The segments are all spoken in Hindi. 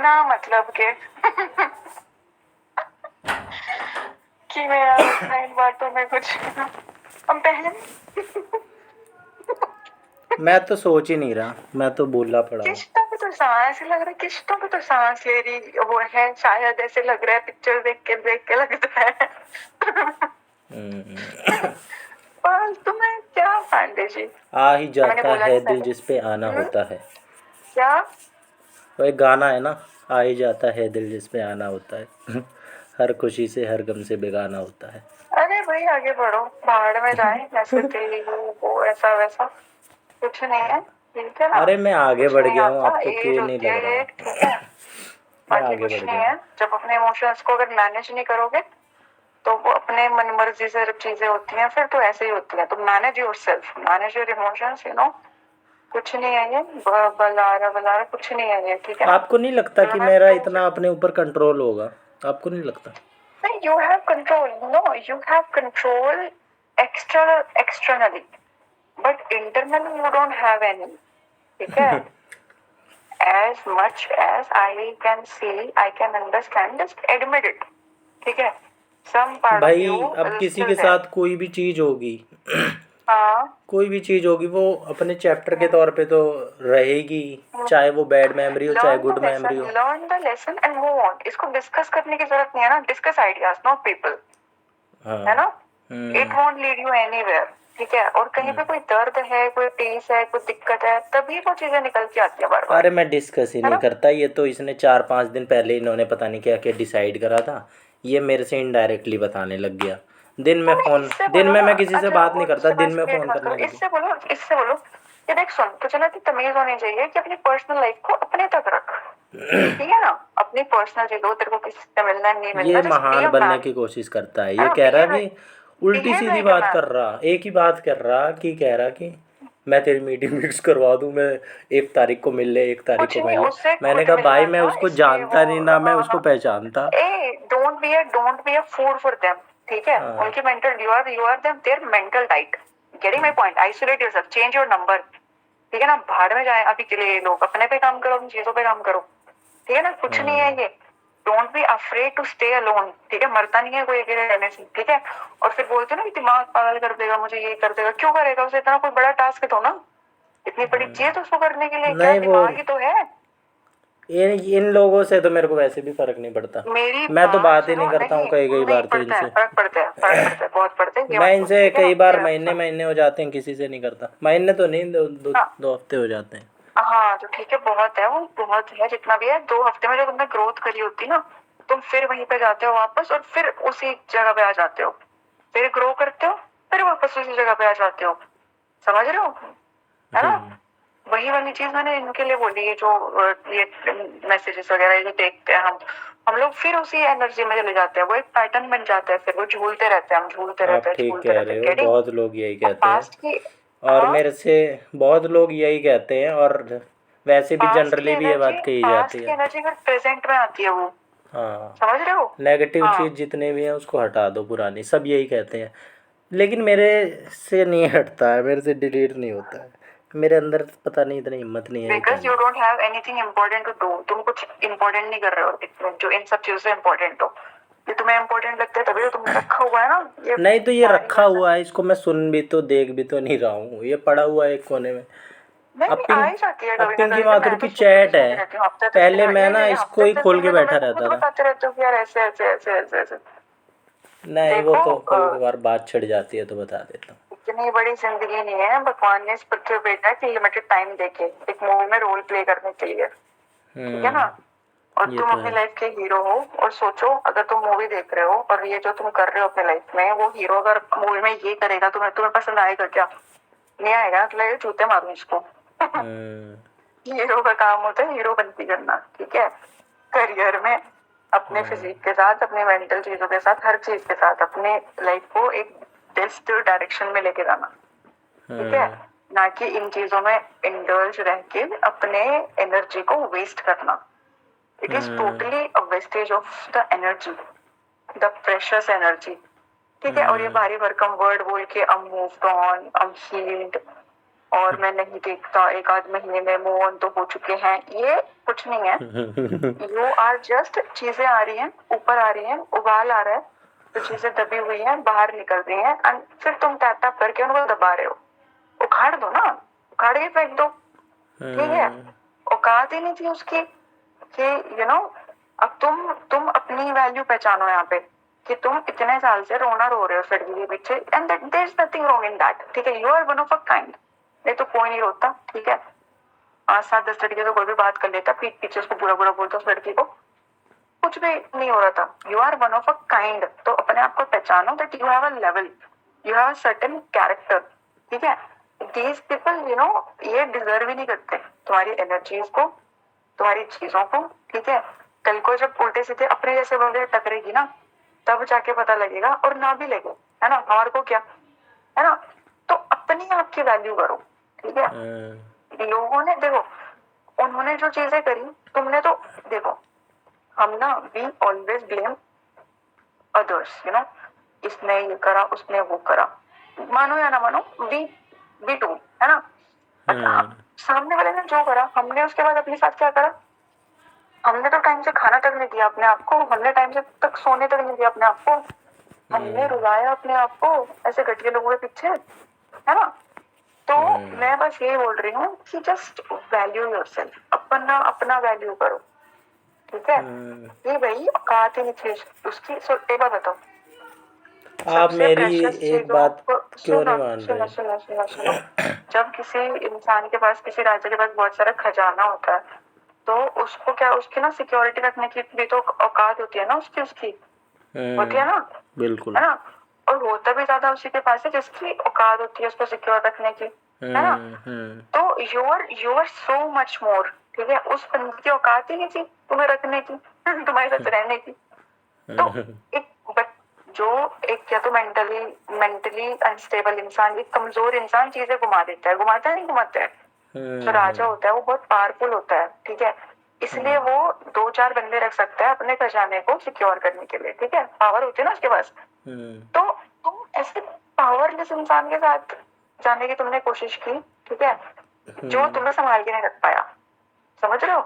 बिना मतलब के कि मैं यार इन बातों में कुछ हम पहले मैं तो सोच ही नहीं रहा, मैं तो बोलना पड़ा हूँ। किश्तों पे तो सांस लग रहा है, किश्तों पे तो सांस ले रही वो है शायद, ऐसे लग रहा है पिक्चर देख के लगता है। पर तुम्हें क्या फैंटेसी? आ ही मैंने जाता बोला है नहीं दिल पहले। जिस पे आना होता है। क्या? वो एक गाना है ना, आ ही जाता है दिल जिस पे आना होता है। हर खुशी से हर गम से बेगाना होता है। अरे भाई आगे बढ़ो, भाड़ में जाए ऐसे तेरी वो ऐसा वैसा कुछ नहीं है, ठीक है ना? अरे मैं आगे कुछ बढ़ नहीं गया हूँ, आता, आपको एज क्यों नहीं होती लग है रहा? एक, ठीक है। मैं बाकी आगे कुछ बढ़ नहीं गया है। हूँ। जब अपने इमोशंस को अगर मैनेज नहीं करोगे तो वो अपने मन मर्जी से जब चीजें होती हैं फिर तो ऐसे ही होती है। तो manage yourself, manage your emotions, कुछ नहीं है ये बलारा कुछ नहीं है ये, ठीक है ना? आपको नहीं लगता यू कि हैव मेरा टू, इतना अपने ऊपर कंट्रोल होगा? आपको नहीं लगता? नहीं, you have control, no you have control externally, but internally you don't have any, ठीक है? as much as I can see, I can understand, just admit it, ठीक है? Some part of भाई you अब is किसी still के there. साथ कोई भी चीज़ होगी, हाँ। कोई भी चीज़ होगी, वो अपने चैप्टर के तौर पे तो रहेगी, चाहे वो बैड मेमोरी हो चाहे गुड मेमोरी हो। Learn the lesson and move on. इसको डिस्कस करने की जरूरत नहीं है ना, डिस्कस आइडियाज नॉट पीपल, है हाँ। ना? It won't lead you anywhere, ठीक है? और कहीं पे कोई दर्द है, कोई टीस है, कोई दिक्कत है, तभी वो चीजें निकल के आती है बार बार, अरे मैं डिस्कस ही है नहीं ना? करता, ये तो इसने 4-5 दिन पहले इन्होंने पता नहीं क्या क्या डिसाइड करा था। ये मेरे से इनडायरेक्टली बताने लग गया। इससे दिन बोलो में ना, मैं किसी से अच्छा बात नहीं करता, उससे दिन में क्रिएट फ़ोन मत करो, करने लगे। इससे बोलो ये देख सुन, तुझे ना तमीज होनी चाहिए कि अपनी पर्सनल लाइफ को अपने तक रख, ठीक है ना? अपनी पर्सनल चीजों, तेरे को किसी से मिलना नहीं ये मिलना, जस्ट बी महान अ बनने मैन, की कोशिश करता है, है ये ना? कह रहा कि उल्टी बिहेव सीधी लाइक अ बात मैन। कर रहा, एक ही बात कर रहा कि कह रहा कि मैं तेरी मीटिंग फिक्स करवा दूं, मैं 1 तारीख को मिल ले, 1 तारीख कुछ को नहीं, मिल ले। उससे मैंने खुद कहा भाई मिलना मैं था उसको इसलिए वो, जानता नहीं ना, मैं हाँ उसको हाँ। पहचानता। A don't be a food for them, ठीक है? हाँ। उनकी mental, you are them their mental diet, getting my point? Isolate yourself, change your number, ठीक है ना? भाड़ में जाए अभी के लिए ये लोग, अपने पे काम करो, अपनी चीजों पे काम करो, ठीक है ना? कुछ नहीं है ये। Don't be afraid to stay alone, ठीक है? मरता नहीं है कोई अकेले रहने से, ठीक है? और फिर बोलते हो ना कि दिमाग पागल कर देगा, मुझे ये कर देगा, क्यों करेगा? उसे इतना कोई बड़ा टास्क है तो ना, इतनी बड़ी चीज उसको करने के लिए, क्या नहीं वो दिमाग ही तो है। इन लोगों से तो मेरे को वैसे भी फर्क नहीं पड़ता। मेरी मैं तो बात बात ही सुनो, नहीं करता हूँ नहीं कई कई नहीं बार तो पड़ता है, इनसे। फर्क पड़ता है, बहुत पड़ता है, ये मैं मत बोल, इनसे ठीक है कई ना? बार मेरा महीने सुन। महीने हो जाते हैं, किसी से नहीं करता। महीने तो नहीं, हाँ 2 हफ्ते हो जाते हैं। हाँ, तो ठीक है, बहुत है वो, बहुत है जितना भी है। 2 हफ्ते में जो तुमने ग्रोथ करी होती ना, तुम फिर वहीं पे जाते हो वापस, और फिर उसी जगह पे आ जाते हो, फिर ग्रो करते हो, फिर वापस उसी जगह पे आ जाते हो, समझ रहे हो, है ना? वही वाली चीज मैंने इनके लिए बोली है, जो ये मैसेजेस वगैरह ये जो देखते हैं हम लोग फिर उसी एनर्जी में चले जाते हैं, वो एक पैटर्न बन जाता है, फिर वो झूलते रहते हैं, हम झूलते आप रहते हैं, ठीक झूलते कह रहते रहे हैं, हो, गेटिंग? बहुत लोग यही अब कहते हैं। पास्ट की, और हाँ, मेरे से बहुत लोग यही कहते हैं, और वैसे भी जनरली भी ये बात कही जाती पास्ट की है। एनर्जी फिर प्रेजेंट में आती है वो, हाँ। समझ रहे हो? नेगेटिव हाँ, चीज़ जितने भी हैं उसको हटा दो, पुरानी सब यही कहते हैं। लेकिन मेरे से नहीं हटता है, मेरे से डिलीट नहीं होता है। मेरे अंदर पता नहीं इतनी हिम्मत नहीं है ये बिकॉज कहने यू की। Don't have anything important to do, तुम कुछ इम्पोर्टेंट नहीं कर रहे हो जो इन सब चीजों से इम्पोर्टेंट हो। ये तुम्हें इम्पोर्टेंट लगता है तभी तो तुमने रखा हुआ है ना ये नहीं तो ये सारी रखा वर्जन। हुआ है, इसको मैं सुन भी तो देख भी तो नहीं रहा हूँ, ये पड़ा हुआ है एक कोने में। नहीं अब आ ही पिंक जाती है अब कभी ना पिंकी कभी, तो माथुर मैं तो की सुनती चैट है। सुनती रहती हूँ हफ्ते 10 दिन पहले में, मैं ना ये इसको हफ्ते ही दस खोल दिन के में तो बैठा मेरे को रहता खुद था। बताते रहते हो कि यार ऐसे ऐसे ऐसे ऐसे ऐसे। नहीं वो देखो तो कभी कभार बात छिड़ जाती है तो बता देता हूँ। इतनी बड़ी जिंदगी नहीं है, भगवान ने इस पृथ्वी पे भेजा है कि लिमिटेड टाइम देके एक मूवी में रोल प्ले करने के लिए, ठीक है ना? और ये तुम तो अपनी है। लाइफ के हीरो हो, और सोचो अगर तुम मूवी देख रहे हो और ये जो तुम कर रहे हो अपने लाइफ में, वो हीरो अगर मूवी में ये करेगा तुम्हें तुम्हें पसंद आएगा क्या? नहीं आएगा, मतलब जूते मारूं इसको। हीरो का काम होता है हीरो बनती करना, ठीक है? करियर में अपने फिजिक के साथ, अपने मेंटल चीजों के साथ, हर चीज के साथ अपने लाइफ को एक बेस्ट डायरेक्शन में लेके जाना, ठीक है? ना कि इन चीजों में इंडल्ज रह के अपने एनर्जी को वेस्ट करना। It is totally a wastage of the energy, the precious energy, ठीक है? और ये भारी भरकम वर्ड बोल के I'm moved on, I'm healed, और मैं नहीं देखता, एक आध महीने में मूव ऑन तो हो चुके हैं, ये कुछ नहीं है। यू आर जस्ट, चीजें आ रही हैं, ऊपर आ रही हैं, उबाल आ रहा है, तो चीजें दबी हुई हैं, बाहर निकल रही हैं, एंड फिर तुम टैप टैप करके उनको दबा रहे हो। उखाड़ दो ना, उखाड़ के फेंक दो, ठीक है। औकात ही नहीं थी उसकी कि अब तुम अपनी वैल्यू पहचानो यहाँ पे कि तुम इतने साल से रोना रो रहे हो लड़की के पीछे, and there is nothing wrong in that, ठीक है। You are one of a kind. नहीं तो कोई नहीं रोता, ठीक है। 5-7-10 लड़के तो कोई भी बात कर लेता, पीठ पीछे उसको बुरा बुरा बोलता उस लड़की को, कुछ भी नहीं हो रहा था। You are one of a kind, तो अपने आप को पहचानो that you have a level, you have a certain character, ठीक है। दीज पीपल ये डिजर्व ही नहीं करते तुम्हारी एनर्जीज को, तुम्हारी चीजों को, ठीक है। कल को जब उल्टे सीधे अपने जैसे बंदे टकरेगी ना, तब जाके पता लगेगा, और ना भी लगे, है ना, हमारे को क्या, है ना। तो अपनी आप की वैल्यू करो, ठीक है। लोगों ने देखो, उन्होंने जो चीजें करी, तुमने तो देखो, हम ना वी ऑलवेज ब्लेम अदर्स, इसने ये करा, उसने वो करा, मानो या ना मानो, वी टू, है ना। सामने वाले ने जो करा, हमने उसके बाद अपने साथ क्या करा? हमने तो टाइम से खाना तक नहीं दिया अपने आप को, हमने टाइम से तक सोने तक नहीं दिया अपने आप को, हमने रुलाया अपने आप को ऐसे घटिया लोगों के पीछे, है ना। तो मैं बस यही बोल रही हूँ कि जस्ट वैल्यू योरसेल्फ, अपना अपना वैल्यू करो, ठीक है। ये भाई औकात ही नहीं थी उसकी। एक बात बताओ, आप सबसे मेरी प्रेशियस एक चीजों बात को क्यों सुनो नहीं मान सुनो रहे? सुनो सुनो सुनो। जब किसी इंसान के पास, किसी राजा के पास बहुत सारा खजाना होता है, तो उसको क्या, उसकी ना सिक्योरिटी रखने की भी तो औकात होती है ना, उसकी होती है ना, बिल्कुल। है ना। और होता भी ज्यादा उसी के पास है जिसकी औकात होती है उसको सिक्योर रखने की, है ना। तो यूर सो मच मोर, ठीक है। उस बंदे की औकात ही नहीं थी तुम्हें रखने की, तुम्हारे साथ रहने की। तो एक जो एक या तो मेंटली अनस्टेबल इंसान, एक कमजोर इंसान चीजें घुमा देता है, घुमाता है नहीं घुमाता है। जो राजा होता है वो बहुत पावरफुल होता है, ठीक है। इसलिए वो 2-4 बंदे रख सकता है अपने खजाने को सिक्योर करने के लिए, ठीक है। पावर होती है ना उसके पास। तो तुम ऐसे पावरलेस इंसान के साथ जाने की तुमने कोशिश की, ठीक है, जो तुम्हें संभाल के नहीं रख पाया, समझ रहे हो।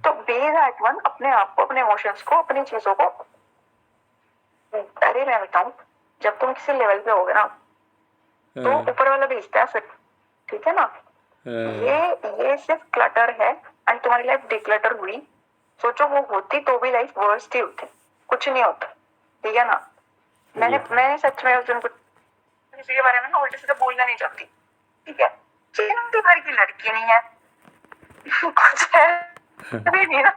तो बी दैट वन, अपने आप को, अपने इमोशंस को, अपनी चीजों को। अरे मैं बताऊं, जब तुम किसी लेवल पे होगे ना, तो ऊपर वाला भेजता है फिर, ठीक है ना। ये सिर्फ क्लटर है, एंड तुम्हारी लाइफ डिक्लटर हुई, सोचो वो होती तो भी लाइफ वर्स्ट ही होती, कुछ नहीं होता, ठीक है ना। मैंने सच में उस दिन किसी के बारे में ना उल्टे सीधे बोलना नहीं चाहती, ठीक है। चिंदी भर की लड़की नहीं है, कुछ है भी नहीं ना।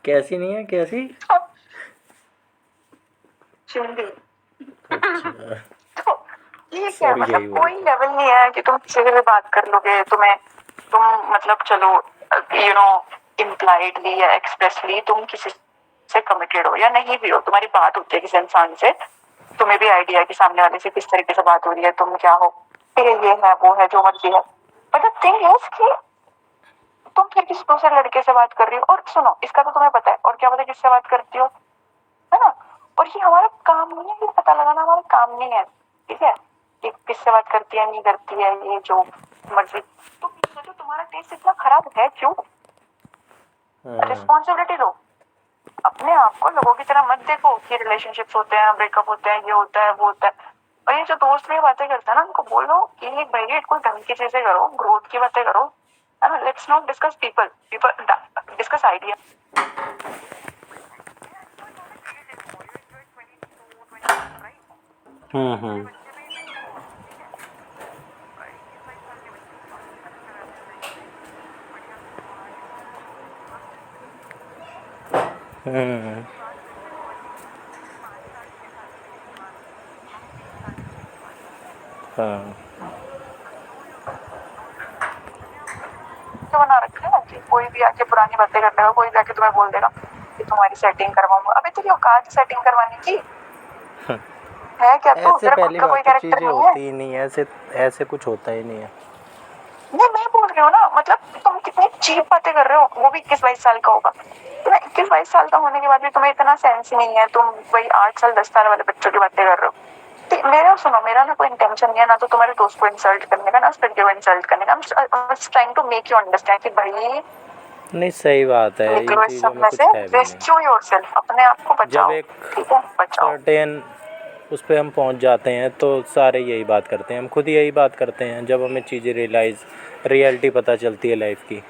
कैसी नहीं है, कैसी? चिंदी। अच्छा। तो ये क्या सब यही मतलब, कोई बोलते लेवल नहीं है कि तुम किसी से भी बात कर लोगे, तुम मतलब चलो इम्प्लाइडली या एक्सप्रेसली तुम किसी से कमिटेड हो या नहीं भी हो, तुम्हारी बात होती है किसी इंसान से, तुम्हें भी आइडिया है कि सामने वाले से किस तरीके से बात हो रही है, तुम क्या हो, ठीक है, ये है वो है जो मर्जी है। बट द थिंग इज कि तुम फिर किसी दूसरे लड़के से बात कर रही हो, और सुनो, इसका तो तुम्हें पता है, और क्या पता किससे बात करती हो, है ना। और ये हमारा काम नहीं है, ये पता लगाना हमारा काम नहीं है, ठीक है, कि किससे बात करती है नहीं करती है, ये जो मर्जी। तो सोचो तुम्हारा टेस्ट इतना खराब है क्यों? रिस्पॉन्सिबिलिटी लो, अपने आप को लोगों की तरह मत देखो कि रिलेशनशिप्स होते हैं, ब्रेकअप होते हैं, ये होता है वो होता है। और ये जो दोस्त में बातें करता है ना, उनको बोलो कि भाई कोई ढंग की चीजें करो, ग्रोथ की बातें करो, है ना। Let's not discuss people discuss idea. बना रखा है कि कोई भी आके पुरानी बातें कर देगा, कोई भी आके तुम्हें बोल देगा कि तुम्हारी सेटिंग करवाऊंगा। अबे तेरी औकात सेटिंग करवाने की है क्या? तो ऐसे तेरा खुद पहली का कोई बात तो कैरेक्टर चीजें नहीं है। होती ही नहीं है, ऐसे कुछ होता ही नहीं है। नहीं, मैं बोल रही हूँ ना, मतलब तुम कितनी चीप बातें कर रहे हो, वो भी 21-22 साल का होगा। तुम्हें 21-22 साल का होने के बाद भी तुम्हें इतना सेंस नहीं है, तुम वही 8 साल 10 साल वाले बच्चों की बातें कर रहे हो। तो मेरा सुनो, मेरा ना कोई इंटेंशन नहीं है ना तो तुम्हारे दोस्त को इंसल्ट करने का, ना उस लड़के को इंसल्ट करने का। I am trying to make you understand कि भाई नहीं सही बात है, इन निकलो इस चीज़ों सब में में कुछ से, है भी नहीं। रेस्क्यू योरसेल्फ, अपने आप को जब बचाओ, एक ठीक है, बचाओ। सर्टेन उस पे हम पहुंच जाते हैं तो सारे यही बात करते हैं, हम खुद यही बात करते हैं जब हमें चीज़ें रियलिटी पता चलती है लाइफ की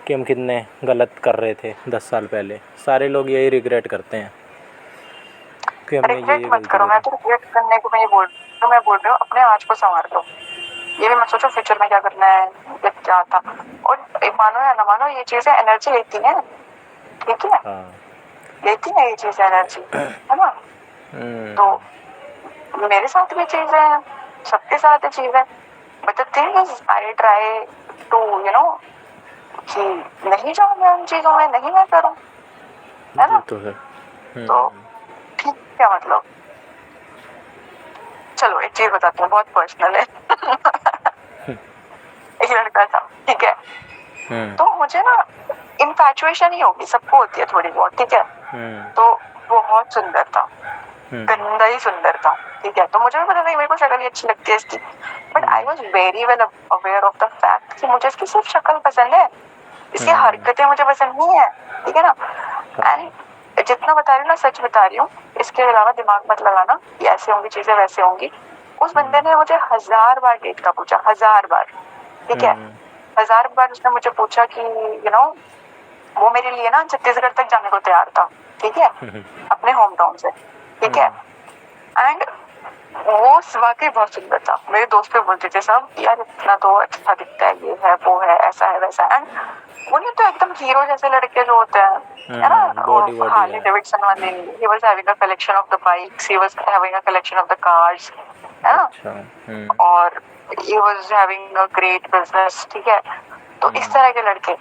कि हम कितने गलत कर रहे थे 10 साल पहले। सारे लोग यही रिग्रेट करते हैं कि हमने रिग्रेट ये मत गलती करो, मैं करी। तो रिग्रेट करने को नहीं बोल रही हूँ, मैं बोल रही हूँ अपने आज को संवार लो। ये भी मत सोचो फ्यूचर में क्या करना है या क्या था। और मानो या ना मानो, ये चीजें एनर्जी लेती हैं, ठीक है, हाँ। लेती है ये चीजें एनर्जी, है ना। तो मेरे साथ भी चीजें हैं, सबके साथ ये चीजें, but the thing is I try to you know कि नहीं जाऊं मैं उन चीजों में, नहीं मैं करूं, है ये ना। तो है। तो ठीक है, मतलब चलो एक चीज बताती हूँ, बहुत पर्सनल है। एक लड़का था, ठीक है, तो मुझे ना इन्फैचुएशन ही होगी, सबको होती है थोड़ी बहुत, ठीक है। तो वो बहुत सुंदर था, गंदा ही सुंदर था, ठीक है। तो मुझे भी पता था कि मेरे को शक्ल ही अच्छी लगती है इसकी, but I was very well aware of the fact कि मुझे इसकी सिर्फ शक्ल पसंद है, इसकी हरकतें मुझे पसंद नहीं है, ठीक है ना। एंड जितना बता रही हूँ ना, सच बता रही हूँ, इसके अलावा दिमाग मत लगाना कि ऐसे होंगी चीजें, वैसे होंगी। उस बंदे ने मुझे 1000 बार डेट का पूछा, 1000 बार, ठीक है। 1000 बार उसने मुझे पूछा कि यू नो वो मेरे लिए ना छत्तीसगढ़ तक जाने को तैयार था, ठीक है, अपने होम टाउन से, ठीक है। एंड वो वाकई बहुत सुंदर था, मेरे दोस्त भी बोलते थे सब यार इतना तो अच्छा दिखता है, ये है वो है, ऐसा है वैसा है। एंड वो नहीं तो एकदम हीरो जैसे लड़के जो होते हैं, है ना, बॉडी वो हार्ले है। डेविडसन वाले, he was having a collection of the bikes, he was having a collection of the cars, है ना, अच्छा। और he was having a great business, ठीक है। तो इस तरह के लड़के,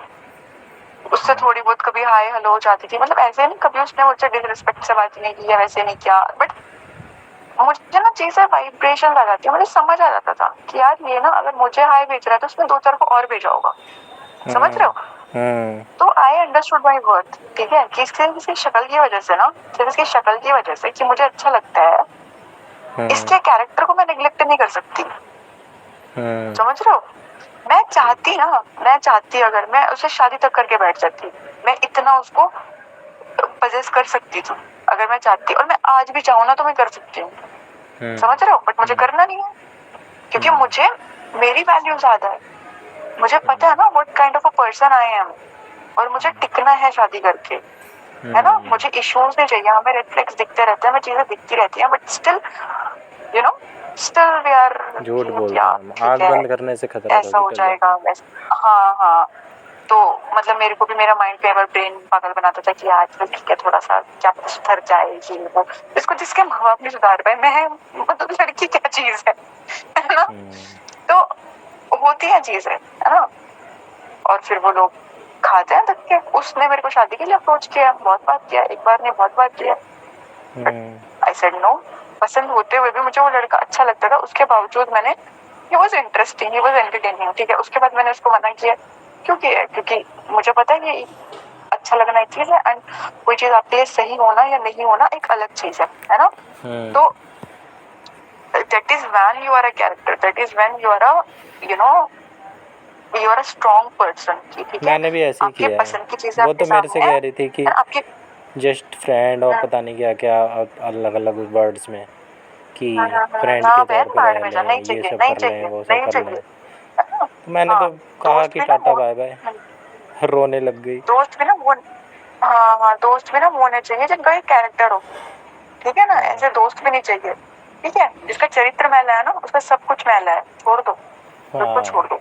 उससे थोड़ी बहुत कभी हाय हेलो हो जाती थी, मतलब ऐसे नहीं कभी उसने मुझसे डिसरिस्पेक्ट से बात नहीं की या वैसे नहीं किया, बट मुझे ना चीजें वाइब्रेशन आ जाती है, मुझे समझ आ जाता था कि यार ये ना अगर मुझे हाय भेज रहा है तो उसने 2-4 को और भेजा होगा, समझ रहे हो। तो आई अंडरस्टूड माई वर्थ, ठीक है, कि इसकी शक्ल की वजह से ना, सिर्फ इसकी शक्ल की वजह से कि मुझे अच्छा लगता है, इसके कैरेक्टर को मैं निग्लेक्ट नहीं कर सकती, समझ रहे हो। मैं चाहती अगर मैं उसे शादी तक करके बैठ जाती, मैं इतना उसको पजेस कर सकती थी अगर मैं चाहती, और मैं आज भी चाहूँ ना तो मैं कर सकती हूँ, समझ रहे हो। बट मुझे करना नहीं है, क्योंकि मुझे मेरी वैल्यू ज्यादा है, मुझे पता है ना what kind of a person I am, और मुझे टिकना है शादी करके, है ना। मुझे इश्यूज नहीं चाहिए, हमें रेड फ्लैग्स दिखते रहते हैं, हमें चीजें दिखती रहती हैं, but still you know still we are, झूठ बोल रहे या हैं, ठीक आँख है बंद करने से खतरा ऐसा थोड़ी हो टल जाता जाएगा है। वैसा, हाँ हाँ। तो मतलब मेरे को भी मेरा माइंड कई बार ब्रेन पागल बनाता था कि आज ठीक है थोड़ा सा क्या पता सुधर जाए ये वो, इसको जिसके माँ बाप नहीं सुधार पाए, मैं मतलब लड़की क्या चीज है ना। तो होती है चीजें, है ना। और फिर वो लोग खाते हैं धक्के। उसने मेरे को शादी के लिए अप्रोच किया, बहुत बात किया, एक बार नहीं बहुत बार किया, आई सेड नो। पसंद होते हुए भी मुझे वो लड़का अच्छा लगता था, उसके बावजूद मैंने, he was interesting, he was entertaining, ठीक है। उसके बाद मैंने उसको मना किया, क्यों किया, क्योंकि मुझे पता है कि अच्छा लगना एक चीज है, एंड कोई चीज आपके लिए सही होना या नहीं होना एक अलग चीज है ना। तो that is when you are a character, that is when you are a you know you are a strong person, ठीक है। मैंने भी ऐसे ही आपके किया पसंद की है। चीजें वो आपके तो मेरे से सामने है, कह रही थी कि आपकी जस्ट फ्रेंड और पता नहीं क्या क्या अलग अलग वर्ड्स में कि फ्रेंड के हाँ तौर बहन पे बाहर रह में जा, नहीं लें, ये चाहिए सब नहीं कर लें, चाहिए वो सब नहीं कर लें। चाहिए, है ना? तो मैंने हाँ, तो कहा दोस्त कि भी ना टाटा बाय बाय, रोने लग गई। दोस्त भी ना वो, हाँ हाँ, दोस्त भी ना वो होने चाहिए जिनका एक कैरेक्टर हो, ठीक है ना। ऐसे दोस्त भी नहीं चाहिए, ठीक है, जिसका चरित्र मैला है ना, उसका सब कुछ मैला है, छोड़ दो, बिल्कुल छोड़ दो।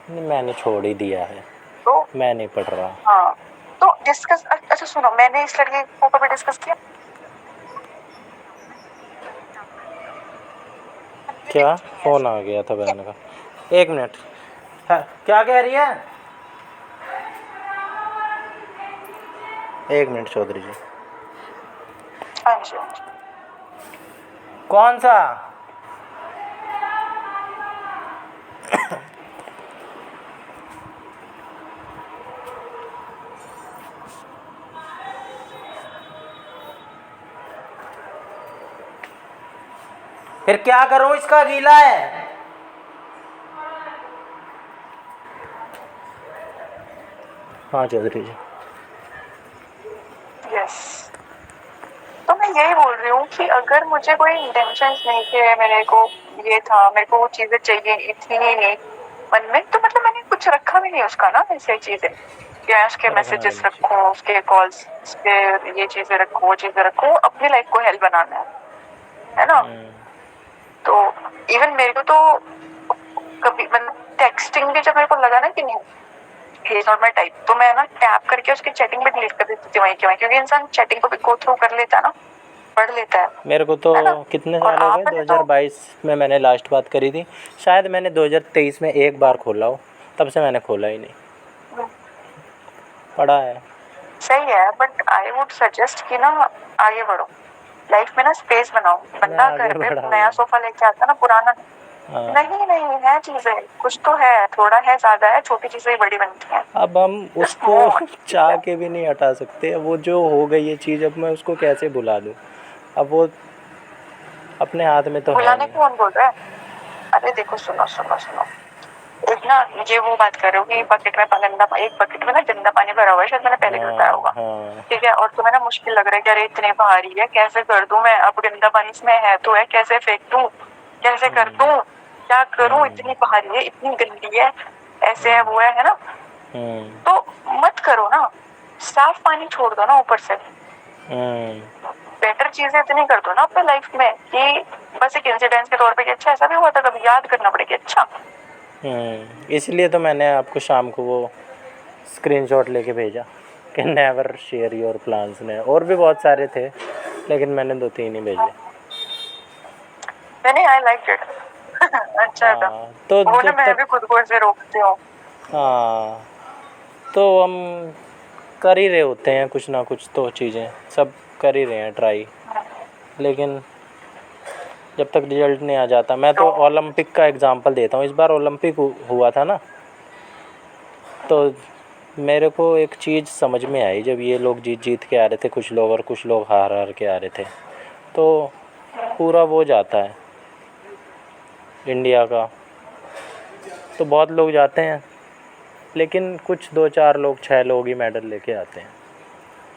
नहीं, मैंने छोड़ ही दिया है, तो मैं नहीं पढ़ रहा। हाँ, तो डिस्कस, अच्छा सुनो, मैंने इस लड़के को कभी डिस्कस किया, क्या फ़ोन आ गया था बहन का, 1 मिनट। हाँ, क्या कह रही है? 1 मिनट चौधरी जी। हाँ जी हाँ जी। कौन सा? फिर क्या करूं, इसका गीला है। हाँ चौधरी जी। यस, तो मैं यही बोल रही हूँ कि अगर मुझे कोई इंटेंशंस नहीं थे, मेरे को ये था, मेरे को वो चीजें चाहिए थी नहीं मन में, तो मतलब मैंने कुछ रखा भी नहीं उसका ना, ऐसे चीजें कि मैं उसके रखना भी मैसेजेस नहीं चाहिए। रखूँ, उसके कॉल्स पे ये चीजें रखूँ, वो चीजें रखूँ, अपनी लाइफ को हेल्प बनाना है ना। तो इवन मेरे को तो कभी मतलब टेक्सटिंग भी जब मेरे को लगा ना कि नहीं he is not my type, तो मैं ना टैप करके उसकी चैटिंग भी डिलीट कर देती थी वहीं के वहीं, क्योंकि इंसान चैटिंग को भी गो थ्रू कर लेता है ना, पढ़ लेता है। मेरे को तो है ना? कितने और साल हो गए, आपने तो 2022 में मैंने लास्ट बात करी थी, शायद मैंने 2023 में एक बार खोला हो, तब से मैंने खोला ही नहीं, पढ़ा है। सही है, बट आई वुड सजेस्ट कि ना आगे बढ़ो लाइफ में ना, स्पेस बनाओ। मैं बंदा आगे घर पे बढ़ा नया हुआ। सोफा लेके आता ना, पुराना हाँ। नहीं नहीं है, चीजें कुछ तो है, थोड़ा है, ज्यादा है, छोटी चीजें ही बड़ी बनती हैं। अब हम जस्ट उसको मूव ऑन, ठीक चाह है। के भी नहीं हटा सकते, वो जो हो गई ये चीज़, अब मैं उसको कैसे भुला दूँ, अब वो अपने हाथ में तो है बुलाने नहीं। को कौन बोल रहा है? अरे देखो, सुनो सुनो सुनो, एक ना मुझे वो बात कर रहे हो कि बकेट में गंदा, एक बकेट में ना गंदा पानी भरा हुआ है, शायद मैंने पहले भी बताया हाँ होगा, हाँ। ठीक है। और तुम्हें ना मुश्किल लग रहा है कि अरे इतनी भारी है, कैसे कर दूं मैं, अब गंदा पानी इसमें है तो है, कैसे फेंक दूं, कैसे कर दूं, क्या करूं, इतनी भारी है, इतनी गंदी है, ऐसे है वो है ना। तो मत करो ना, साफ पानी छोड़ दो ना ऊपर से, बेटर चीजें इतनी कर दो ना अपने लाइफ में कि बस एक इंसिडेंस के तौर पे कि अच्छा ऐसा भी हुआ था, कभी याद करना पड़ेगा। अच्छा इसलिए तो मैंने आपको शाम को वो स्क्रीनशॉट लेके भेजा कि नेवर शेयर योर प्लान्स ने, और भी बहुत सारे थे लेकिन मैंने 2-3 ही भेजे। मैंने आई लाइक इट अच्छा था हाँ तो वो ना, जब मैं तक, भी खुद को ऐसे रोकती हूँ। हाँ तो हम कर ही रहे होते हैं कुछ ना कुछ, तो चीज़ें सब कर ही रहे हैं ट्राई, लेकिन जब तक रिजल्ट नहीं आ जाता। मैं तो ओलंपिक का एग्जांपल देता हूँ, इस बार ओलंपिक हुआ था ना, तो मेरे को एक चीज़ समझ में आई, जब ये लोग जीत जीत के आ रहे थे कुछ लोग, और कुछ लोग हार हार के आ रहे थे, तो पूरा वो जाता है इंडिया का, तो बहुत लोग जाते हैं, लेकिन कुछ 2-4 लोग 6 लोग ही मेडल लेके आते हैं,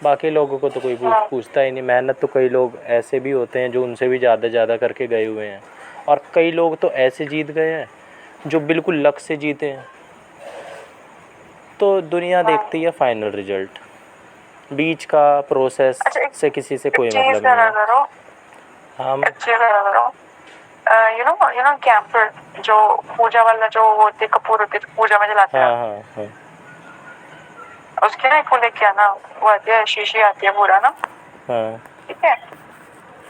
बाकी लोगों को तो कोई पूछता ही नहीं। मेहनत तो कई लोग ऐसे भी होते हैं जो उनसे भी ज़्यादा करके गए हुए हैं, और कई लोग तो ऐसे जीत गए हैं जो बिल्कुल लक से जीते हैं। तो दुनिया देखती है फाइनल रिजल्ट, बीच का प्रोसेस अच्छा, से किसी से एक कोई चीज मतलब नहीं करा है। करो, हम एक चीज करा करो, यू नो कैंपर, जो पूजा वाला जो वो होती है, कपूर होती है, पूजा में जलाते हाँ हैं, हाँ हाँ उसके ना एक वो लेके आना, वो आती है शीशी आती है पूरा ना, हाँ ठीक है,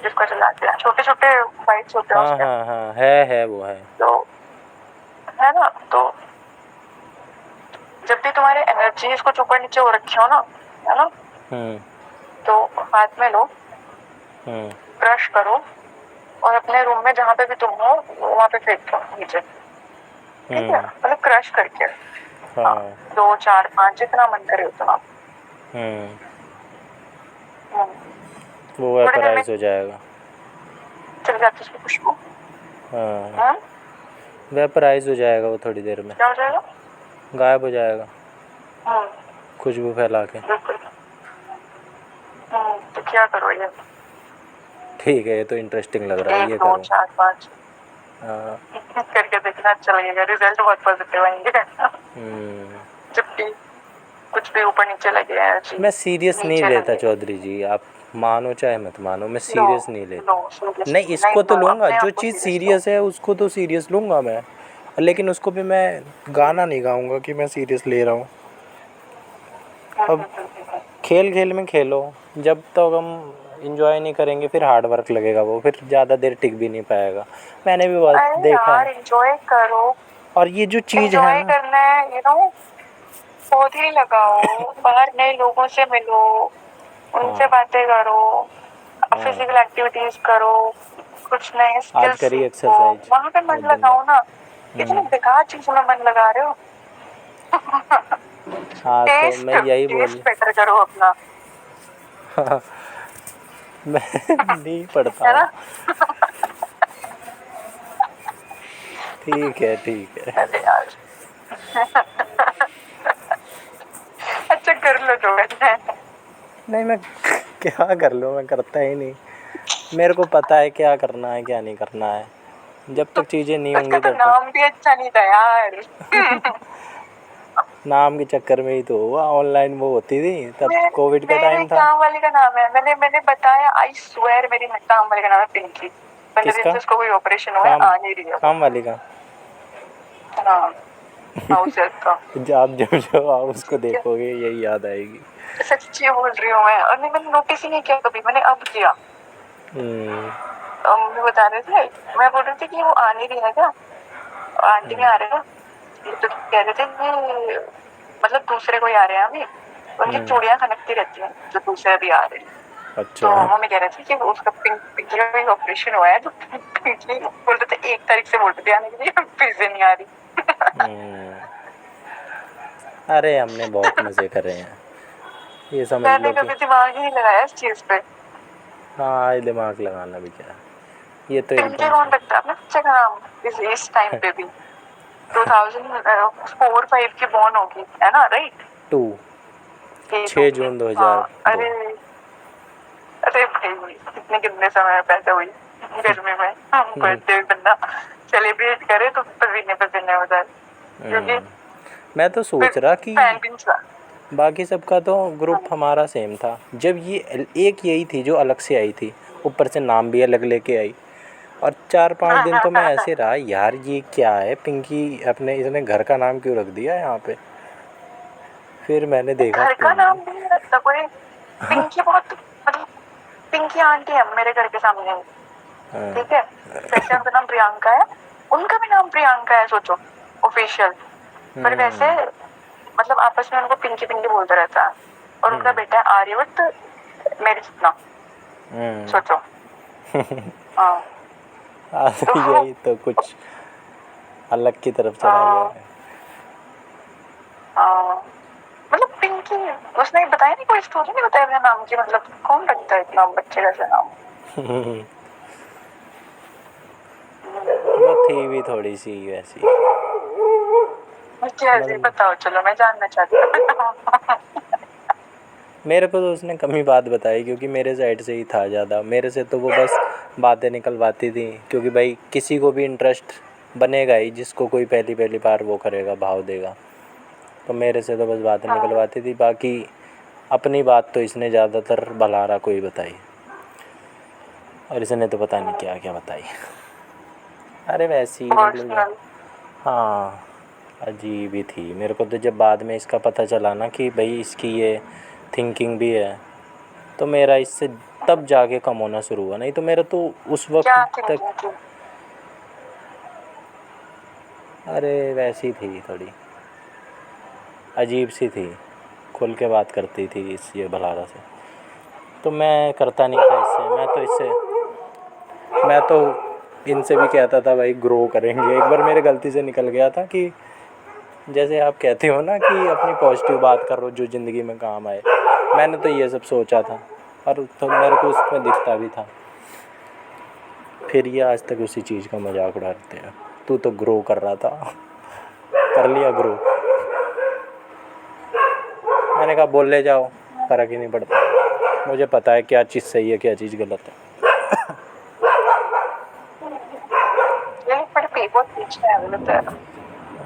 जिसको जलाते हैं, छोटे छोटे बाइट्स होते हैं हाँ उसके, हाँ हाँ है वो है। तो है ना, तो जब भी तुम्हारे एनर्जी इसको ऊपर नीचे हो रखी हो ना, है ना, तो हाथ में लो, क्रश करो, और अपने रूम में जहाँ पे भी तुम हो वहाँ पे फेंक दो नीचे, ठीक है, मतलब क्रश करके। हाँ, 2, 4, 5 जितना मन करे उतना। वो थोड़ी देर में वेपराइज हो जाएगा। चल जाती है उसकी खुशबू। हाँ वेपराइज हो जाएगा वो थोड़ी देर में, क्या हो जाएगा? गायब हो जाएगा हम्म, खुशबू फैला के। बिल्कुल। तो क्या करो ये, ठीक है, ये तो इंटरेस्टिंग लग रहा है, 1, ये 2, करूँ। 4, 5 हाँ करके देखना, अच्छा लगेगा, रिजल्ट बहुत पॉजिटिव आएंगे। जबकि कुछ भी ऊपर नीचे लगे एनर्जी मैं सीरियस नहीं नीचे लेता लगे। चौधरी जी, आप मानो चाहे मत मानो, मैं नो, सीरियस नहीं नो, लेता। नहीं, सीरियस नहीं, इसको तो नो, लूँगा, अपने जो आप को चीज़ सीरियस लो। सीरियस है उसको तो सीरियस लूँगा मैं, लेकिन उसको भी मैं गाना नहीं गाऊँगा कि मैं सीरियस ले रहा हूँ। अब खेल खेल में खेलो, जब तक तो हम इंजॉय नहीं करेंगे फिर हार्ड वर्क लगेगा, वो फिर ज़्यादा देर टिक भी नहीं पाएगा। मैंने भी बहुत अरे देखा यार, है। एंजॉय करो, और ये जो चीज़ है एंजॉय ना, करना है, यू नो, पौधे लगाओ, बाहर नए लोगों से मिलो, उनसे हाँ बातें करो, हाँ फिजिकल एक्टिविटीज करो, कुछ नए आज स्किल्स करी सीखो, एक्सरसाइज वहां पे मन 2 दिन लगाओ बाद। ना। इतनी बेकार चीजों में मन लगा रहे हो। हाँ तो टेस्ट मैं यही बोल टेस्ट बेटर करो अपना, मैं नहीं पढ़ता है हूँ। ना। ठीक है ठीक है। अरे यार अच्छा कर लो जो है। नहीं मैं क्या कर लूँ, मैं करता ही नहीं। मेरे को पता है क्या करना है क्या नहीं करना है। जब तक चीज़ें नहीं उसका होंगी तो तब तक। नाम भी अच्छा नहीं था यार। नाम के चक्कर में ही तो हुआ, ऑनलाइन वो होती थी तब मेरे कोविड का मेरे टाइम था। काम वाली का नाम है, मैंने मैंने बताया, आई स्वेयर मेरी काम वाली का नाम है पिंकी। 15 दिन किसका? से उसको कोई ऑपरेशन हुआ है, काम? आ नहीं रही है वो। काम वाली का? हाँ, हाउस हेल्प का। जब जब आप उसको ठीक है, देखोगे यही याद आएगी। सच्ची बोल रही हूँ मैं, और नहीं मैंने नोटिस ही नहीं किया कभी, मैंने अब किया। हम्म, मम्मी बता रहे थे, मैं बोल रही थी कि वो आ नहीं रही है क्या, आंटी नहीं आ रहे हैं। ये तो कह रहे थे कि मतलब दूसरे कोई आ रहे हैं अभी, उनकी चूड़ियां खनकती रहती हैं जो दूसरे अभी आ रहे हैं। तो अच्छा। मम्मी कह रहे थे कि उसका पिंकी का कोई ऑपरेशन हुआ है, तो पिंकी बोल रहे थे 1 तारीख से बोल रहे थे आने के लिए, फिर से नहीं आ रही। हम्म, अरे हमने बहुत मज़े करे हैं, ये समझ मैंने लो कि। कभी दिमाग ही नहीं लगाया इस चीज पे। हाँ ये दिमाग लगाना भी क्या है, ये तो पिंकी एकदम कौन से। रखता है अपने बच्चे का नाम इस टाइम पे भी? 2004-5 की बॉर्न होगी है ना, राइट? 2 ये तो 6 जून हाँ, 2002। अरे अरे भाई कितने कितने समय पैदा हुई गर्मी में, हम बर्थडे बंदा सेलिब्रेट करे तो पसीने पसीने हो जाए, क्योंकि मैं तो फिर सोच रहा कि फैन भी नहीं चला। बाकी सबका तो ग्रुप हाँ, हमारा सेम था, जब ये एक यही थी जो अलग से आई थी, ऊपर से नाम भी अलग लेके आई। और 4-5 दिन तो मैं ऐसे रहा यार ये क्या है, पिंकी अपने इसने घर का नाम क्यों रख दिया यहाँ पे। फिर मैंने देखा घर का पिंकी। नाम भी नहीं रखता कोई। पिंकी बहुत मतलब, पिंकी आंटी है मेरे घर के सामने, हाँ। ठीक है, जैसे उनका नाम प्रियंका है, उनका भी नाम प्रियंका है, सोचो, ऑफिशियल। पर वैसे मतलब आपस में उनको पिंकी पिंकी बोलते रहता है, और उनका बेटा है आर्यवत मेरे जितना, सोचो। हाँ, तो यही तो कुछ अलग की तरफ चला गया हाँ, हाँ, मतलब पिंकी, उसने बताया नहीं, कोई स्टोरी नहीं बताया अपने नाम की, मतलब कौन रखता है इतना बच्चे जैसे नाम। है। वो थी भी थोड़ी सी वैसी, मुझे ऐसे ही मतलब बताओ, चलो मैं जानना चाहती हूँ। मेरे को तो उसने कम ही बात बताई क्योंकि मेरे साइड से ही था ज़्यादा, मेरे से तो वो बस बातें निकलवाती थी, क्योंकि भाई किसी को भी इंटरेस्ट बनेगा ही जिसको कोई पहली पहली बार वो करेगा, भाव देगा। तो मेरे से तो बस बातें हाँ, निकलवाती थी, बाकी अपनी बात तो इसने ज़्यादातर भलारा को ही बताई, और इसने तो पता नहीं क्या क्या बताई। अरे वैसे ही मतलब। पर्सनल। हाँ, अजीब ही थी। मेरे को तो जब बाद में इसका पता चला ना कि भाई इसकी ये थिंकिंग भी है, तो मेरा इससे तब जाके कम होना शुरू हुआ, नहीं तो मेरा तो उस वक्त क्या तक। थिंकिंग थी? अरे वैसी थी थोड़ी अजीब सी थी, खुल के बात करती थी इस ये भलारा से, तो मैं करता नहीं था इससे। मैं तो इनसे भी कहता था भाई ग्रो करेंगे। एक बार मेरे गलती से निकल गया था कि जैसे आप कहते हो ना कि अपनी पॉजिटिव बात करो जो ज़िंदगी में काम आए, मैंने तो ये सब सोचा था, और तो मेरे को उसमें दिखता भी था। फिर ये आज तक उसी चीज़ का मजाक उड़ाते हैं, तू तो ग्रो कर रहा था, कर लिया ग्रो। मैंने कहा बोल ले जाओ, फ़र्क ही नहीं पड़ता, मुझे पता है क्या चीज़ सही है क्या चीज़ गलत है। ये लोग बड़े बहुत पीछे हैं, मुझे लगता है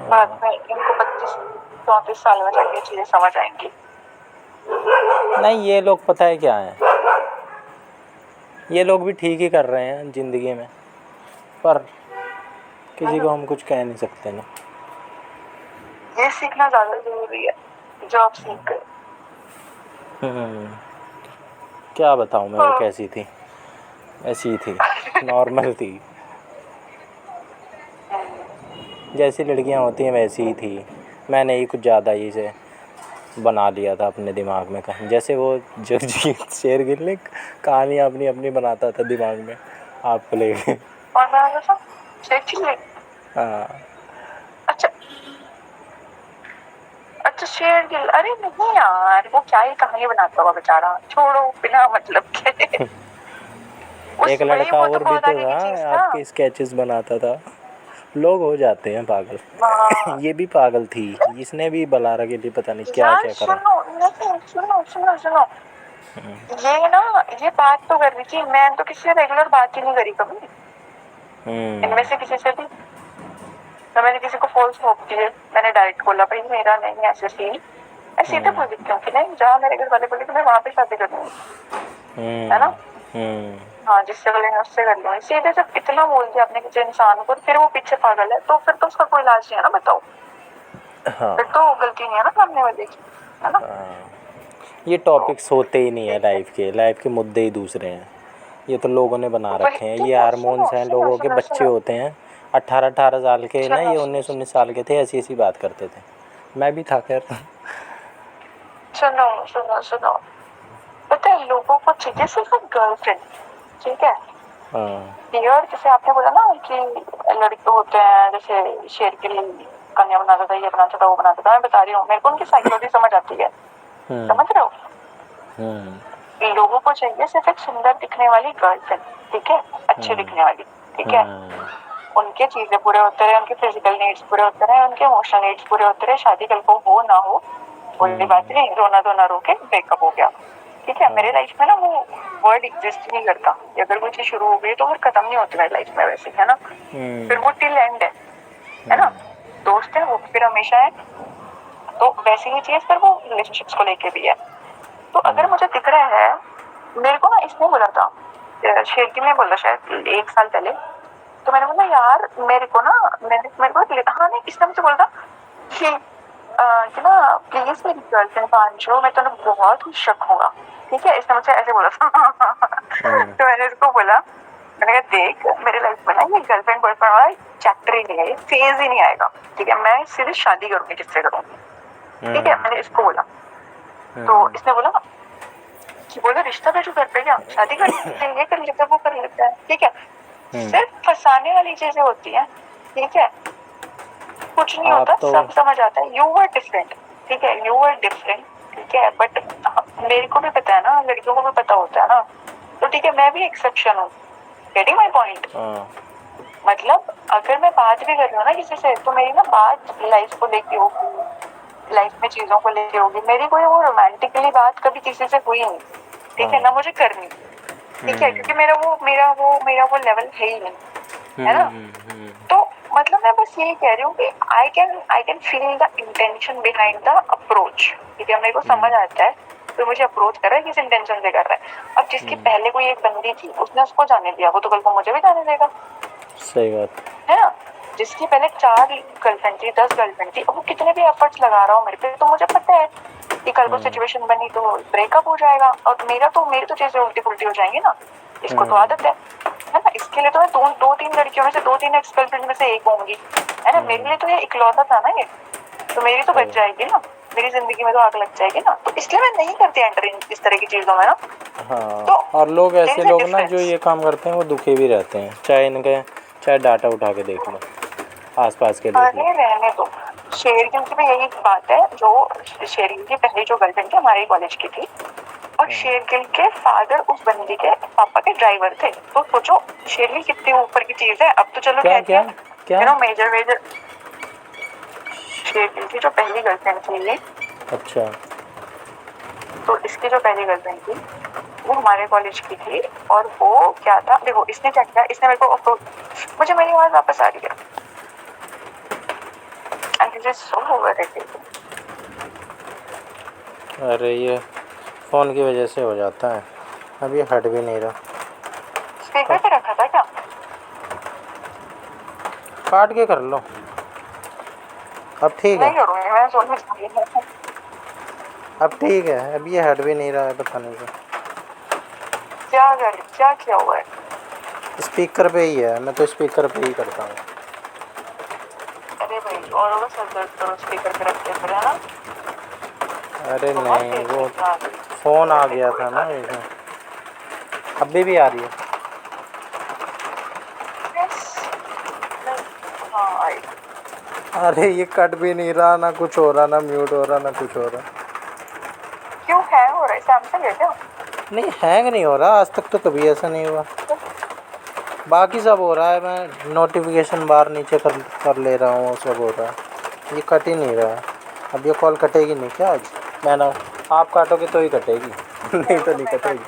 बाद में इनको 32-34 साल में जाके चीजें समझ आएंगी। नहीं ये लोग पता है क्या है, ये लोग भी ठीक ही कर रहे हैं ज़िंदगी में, पर किसी को हम कुछ कह नहीं सकते ना। ये सीखना ज्यादा जरूरी है जो आप सीख गए। क्या बताऊँ मैं, वो कैसी थी, ऐसी ही थी, नॉर्मल थी, जैसी लड़कियां होती हैं वैसी ही थी। मैंने ही कुछ ज़्यादा ही से बना लिया था अपने दिमाग में, कहीं जैसे वो जगजीत शेरगिल ने कहानियाँ अपनी अपनी बनाता था दिमाग में आपको लेके। और मैं बोला शेर, हाँ। अच्छा अच्छा शेर गिल, अरे नहीं यार, वो क्या ही कहानी बनाता होगा बेचारा, छोड़ो बिना मतलब के। एक उस वही लड़का वो तो और भी बहुत तो आगे था की चीज था। आपके स्केचेस बनाता था। लोग हो जाते हैं पागल। हाँ ये भी पागल थी, इसने भी बलारा के लिए पता नहीं क्या यार क्या करा। सुनो, नहीं सुनो सुनो सुनो, ये ना, ये बात तो कर रही थी, मैं तो किसी से रेगुलर बात ही नहीं करी कभी इनमें से किसी से भी। तो मैंने किसी को फॉल्स होप दिए, मैंने डायरेक्ट बोला भाई मेरा नहीं ऐसे सीन, मैं सीधे बोल देती हूँ कि नहीं, जहाँ मेरे घर वाले बोले कि मैं वहाँ पे शादी कर लूंगी, है ना। हाँ जिससे बोलेंगे उससे कर लूंगी, सीधे जब इतना बोल दिया आपने किसी इंसान को, फिर वो पीछे पागल है, तो फिर तो उसका कोई इलाज नहीं है ना, बताओ। हाँ फिर तो गलती नहीं है ना सामने वाले की, है ना। ये टॉपिक्स होते ही नहीं है लाइफ के मुद्दे ही दूसरे हैं। ये तो लोगों ने बना वही रखे हैं, तो, ये सुनो हार्मोन्स हैं, सुनो लोगों के सुनो बच्चे सुनो होते हैं 18-18 साल के ना, सुनो ये 19-19 साल के थे, ऐसी ऐसी बात करते थे। मैं भी था खैर। सुनो सुनो सुनो, पता है लोगों को चाहिए सिर्फ एक गर्लफ्रेंड, ठीक है। हाँ यार जैसे आपने बोला ना कि लड़के होते हैं जैसे शेर के लिए कन्या बनाता था, ये बनाता था वो बनाता था, मैं बता रही हूँ मेरे को उनकी साइकोलॉजी समझ आती है, समझ रहे हो। लोगों को चाहिए सिर्फ एक सुंदर दिखने वाली गर्लफ्रेंड, ठीक है, अच्छी दिखने वाली, ठीक है। उनके चीजें पूरे होते रहे, उनके फिजिकल नीड्स पूरे होते रहे, उनके इमोशनल नीड्स पूरे होते रहे, शादी कल को हो ना हो कोई बात नहीं, रोना धोना रो के ब्रेकअप हो गया, ठीक है। मेरे लाइफ में ना वो वर्ड एग्जिस्ट नहीं करता, अगर कोई चीज शुरू हो गई तो फिर खत्म नहीं होती मेरी लाइफ में वैसे, है ना। फिर वो टिल एंड है ना। दोस्त है वो फिर हमेशा है, तो वैसे ही चीज फिर वो रिलेशनशिप्स को लेके भी है। तो अगर मुझे दिख रहा है, मेरे को ना इसने बोला था, शेरकी ने बोला शायद 1 साल पहले, तो मैंने बोला यार मेरे को ना, मेरे को हाँ नहीं, इसने मुझे बोला था कि ना प्लीज मेरी गर्लफ्रेंड पांचो, मैं तो बहुत ही शक होगा, ठीक है, इसने मुझे ऐसे बोला था। तो मैंने इसको बोला, मैंने कहा देख मेरे लाइफ में ना ये गर्लफ्रेंड बॉयफ्रेंड वाला चैप्टर ही नहीं है, ये फेज ही नहीं आएगा, ठीक है, मैं सीधे शादी करूंगी किससे करूंगी, ठीक है, मैंने इसको बोला। तो इसने बोला कि बोला रिश्ता भेजो घर पे, क्या शादी कर लेते, ये कर लेते वो कर लेता है, ठीक है। सिर्फ फंसाने वाली चीजें होती है, ठीक है, कुछ नहीं होता, तो सब समझ आता है। यू वर डिफरेंट, ठीक है, यू वर डिफरेंट, ठीक है, बट मेरे को भी पता है ना, लड़कियों को भी पता होता है ना, तो ठीक है मैं भी एक्सेप्शन हूँ, गेटिंग माई पॉइंट। मतलब अगर मैं बात भी कर रही हूँ ना किसी से, तो मेरी ना बात लाइफ को लेके होगी, लाइफ में चीजों को लेके होगी, मेरी कोई वो रोमांटिकली बात कभी किसी से हुई नहीं, ठीक है, ना मुझे करनी, ठीक है, क्योंकि मेरा वो लेवल है ही नहीं, है ना। तो मतलब मैं बस यही कह रही हूँ कि I can feel the intention behind the approach, ठीक है, मेरे को समझ आता है तो मुझे अप्रोच कर रहा है, किस इंटेंशन से कर रहा है। अब जिसकी पहले कोई एक बंदी थी उसने उसको जाने दिया, वो तो कल को मुझे भी जाने देगा, सही बात है ना। जिसकी पहले 4 गर्लफ्रेंड थी, 10 गर्लफ्रेंड थी, अब वो कितने भी एफर्ट्स लगा रहा हो मेरे पे, तो मुझे पता है कि कल को सिचुएशन बनी तो ब्रेकअप हो जाएगा, और मेरी तो चीजें उल्टी पुल्टी हो जाएंगी ना, इसको तो आदत है ना। इसके लिए तो मैं दो तीन लड़कियों में से 2-3 एक्स गर्लफ्रेंड में से एक होंगी, है ना। मेरे लिए तो ये इकलौता था ना ये, तो मेरी तो बच जाएगी ना, मेरी जिंदगी में तो आग लग जाएगी ना, तो इसलिए मैं नहीं करती एंटर इस तरह की चीजों में ना। हाँ तो और लोग ऐसे लोग ना जो difference। ये काम करते हैं वो दुखी भी रहते हैं, चाहे डाटा उठा के देख लो, आसपास के देख लो। अरे रहने दो, शेरगिल की भी यही बात है, जो शेरगिल की पहली जो गर्लफ्रेंड थी हमारे कॉलेज की थी, और शेरगिल के फादर उस बंदी के पापा के ड्राइवर थे, तो सोचो शेरगिल कितनी ऊपर की चीज है। अब तो चलो क्या कहती क्या है क्या मेजर शेरगिल की जो पहली गर्लफ्रेंड थी ये, अच्छा तो इसकी जो पहली गर्लफ्रेंड थी वो हमारे कॉलेज की थी, और वो क्या था, देखो इसने क्या किया, इसने मेरे को मुझे मेरी आवाज वापस आ रही है, and this is so overrated. अरे ये फ़ोन की वजह से हो जाता है, अब ये हट भी नहीं रहा। स्पीकर पे रखा था क्या? काट के कर लो, अब ठीक नहीं है, करूँगी मैं, सोच अब ठीक है, अब ये हट भी नहीं रहा है पता नहीं क्या किया हुआ है। स्पीकर पे ही है, मैं तो स्पीकर पे ही करता हूँ। अरे भाई और होगा सर दर्द करो स्पीकर पे रख के फिर, है ना। अरे बहुत नहीं तेज वो चल रहा है। फ़ोन आ गया था ना इसमें, अभी भी आ रही है। हाँ आई। अरे ये कट भी नहीं रहा, ना कुछ हो रहा, ना म्यूट हो रहा, ना कुछ हो रहा। क्यों है हो रहा है, सैमसंग है क्या? नहीं हैंग नहीं हो रहा, आज तक तो कभी ऐसा नहीं हुआ। बाकी सब हो रहा है, मैं नोटिफिकेशन बार नीचे कर ले रहा हूँ, सब हो रहा है। ये कट ही नहीं रहा है। अब ये कॉल कटेगी नहीं क्या आज? मैं ना, आप काटोगे तो ही कटेगी नहीं तो नहीं कटेगी।